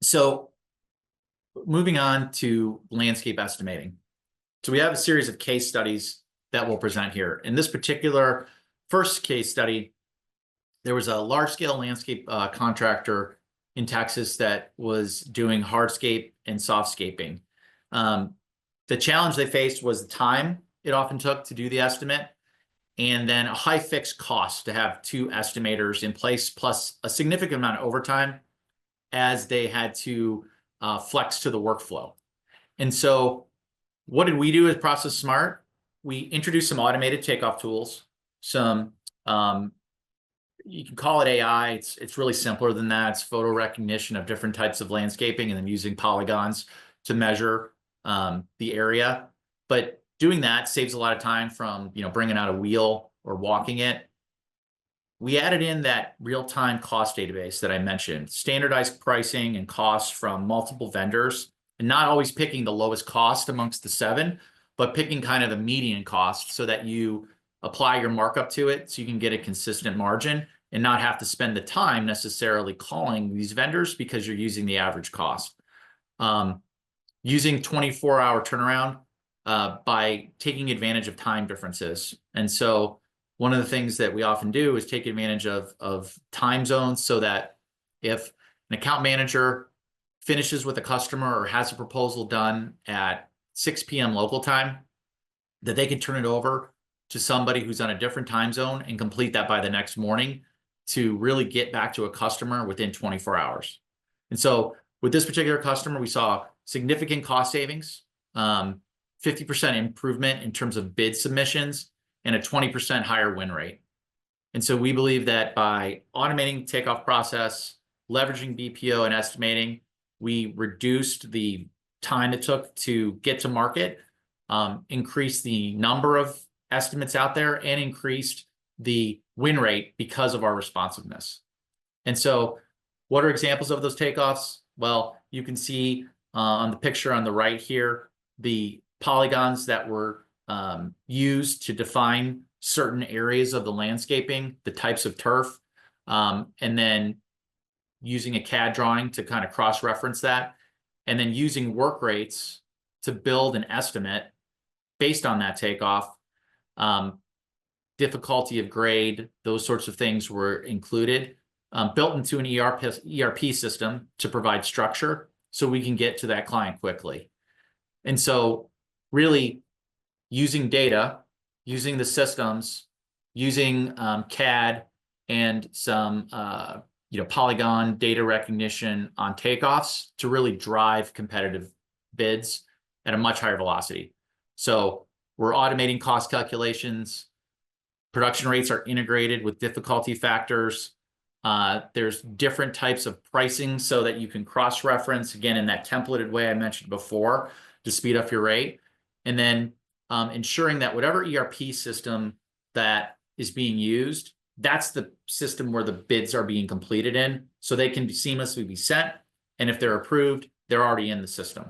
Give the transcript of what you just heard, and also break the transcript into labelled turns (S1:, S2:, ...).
S1: So moving on to landscape estimating. So we have a series of case studies that we'll present here. In this particular first case study, there was a large-scale landscape contractor in Texas that was doing hardscape and softscaping. The challenge they faced was the time it often took to do the estimate, and then a high fixed cost to have two estimators in place, plus a significant amount of overtime as they had to flex to the workflow. And so what did we do with Process Smart? We introduced some automated takeoff tools, some you can call it AI. It's really simpler than that. It's photo recognition of different types of landscaping and then using polygons to measure the area. But doing that saves a lot of time from bringing out a wheel or walking it. We added in that real-time cost database that I mentioned, standardized pricing and costs from multiple vendors, and not always picking the lowest cost amongst the 7, but picking kind of the median cost so that you apply your markup to it so you can get a consistent margin and not have to spend the time necessarily calling these vendors because you're using the average cost. Using 24-hour turnaround by taking advantage of time differences. And so one of the things that we often do is take advantage of time zones so that if an account manager finishes with a customer or has a proposal done at 6 p.m. local time, that they can turn it over to somebody who's on a different time zone and complete that by the next morning to really get back to a customer within 24 hours. And so with this particular customer, we saw significant cost savings, 50% improvement in terms of bid submissions, and a 20% higher win rate. And so we believe that by automating the takeoff process, leveraging BPO and estimating, we reduced the time it took to get to market, increased the number of estimates out there, and increased the win rate because of our responsiveness. And so what are examples of those takeoffs? Well, you can see on the picture on the right here, the polygons that were used to define certain areas of the landscaping, the types of turf, and then using a CAD drawing to kind of cross-reference that, and then using work rates to build an estimate based on that takeoff. Difficulty of grade, those sorts of things were included, built into an ERP system to provide structure so we can get to that client quickly. And so really using data, using the systems, using CAD and some polygon data recognition on takeoffs to really drive competitive bids at a much higher velocity. So we're automating cost calculations. Production rates are integrated with difficulty factors. There's different types of pricing so that you can cross-reference, again, in that templated way I mentioned before, to speed up your rate. And then ensuring that whatever ERP system that is being used, that's the system where the bids are being completed in, so they can seamlessly be sent. And if they're approved, they're already in the system.